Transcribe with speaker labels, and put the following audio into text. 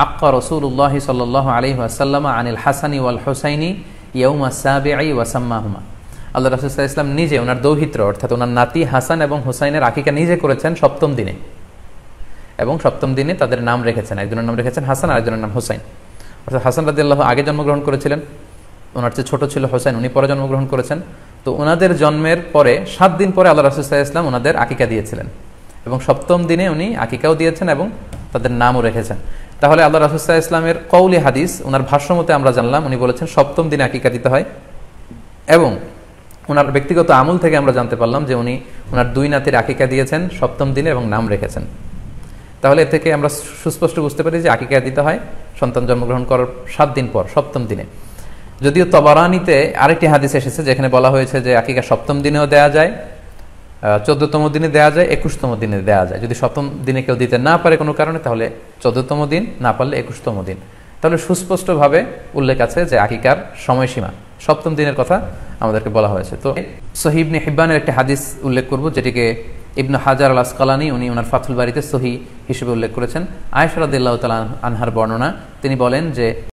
Speaker 1: আক্কা রাসূলুল্লাহ সাল্লাল্লাহু আলাইহি ওয়াসাল্লাম আনিল হাসানি ওয়াল হুসাইনি ইয়াউমা সাবিঈ ওয়া সাম্মাহুমা। আল্লাহ রাসূল সাল্লাল্লাহু আলাইহি ওয়াসাল্লাম নিজে ওনার দৌহিত্র অর্থাৎ ওনার নাতি হাসান এবং হুসাইনের আকিকা নিজে করেছেন সপ্তম দিনে, এবং সপ্তম দিনে তাদের নাম রেখেছেন, একজনের নাম রেখেছেন হাসান আর একজনের নাম হুসাইন। অর্থাৎ হাসান রাদিয়াল্লাহু আগে জন্মগ্রহণ করেছিলেন, ওনার চেয়ে ছোট ছিল হুসাইন, উনি পরে জন্মগ্রহণ করেছেন। তো ওনাদের জন্মের পরে 7 দিন পরে আল্লাহ রাসূল সাল্লাল্লাহু আলাইহি ওয়াসাল্লাম ওনাদের আকিকা দিয়েছিলেন, এবং সপ্তম দিনে উনি আকিকাও দিয়েছেন এবং তাদের নামও রেখেছেন। তাহলে আল্লাহ রাসূল সাল্লাল্লাহু আলাইহি ওয়াসাল্লামের কওলি হাদিস, ওনার ভাষ্য মতে আমরা জানলাম উনি বলেছেন সপ্তম দিনে আকিকা দিতে হয়, এবং ওনার ব্যক্তিগত আমল থেকে আমরা জানতে পারলাম যে উনি ওনার 2 নাতির আকিকা দিয়েছেন সপ্তম দিনে এবং নাম রেখেছেন। তাহলে এ থেকে আমরা সুস্পষ্ট বুঝতে পারি যে আকিকা দিতে হয় সন্তান জন্মগ্রহণ করার 7 দিন পর, সপ্তম দিনে। যদিও তবারানিতে আরেকটি হাদিস এসেছে যেখানে বলা হয়েছে যে আকিকা সপ্তম দিনেও দেয়া যায়, 14তম দিনে দেয়া যায়, 21তম দিনে দেয়া যায়। যদি সপ্তম দিনে কেউ দিতে না পারে কোনো কারণে তাহলে 14তম দিন, না পারলে 21তম দিন। তাহলে সুস্পষ্টভাবে উল্লেখ আছে যে আকিকার সময়সীমা সপ্তম দিনের কথা আমাদেরকে বলা হয়েছে। তো সহিহ ইবনে হিব্বানের একটি হাদিস উল্লেখ করব যেটিকে ইবনে হাজার আল আসকালানি উনি ওনার ফাথুল বারিতে সহিহ হিসেবে উল্লেখ করেছেন। আয়েশা রাদিয়াল্লাহু তাআলা আনহার বর্ণনা, তিনি বলেন যে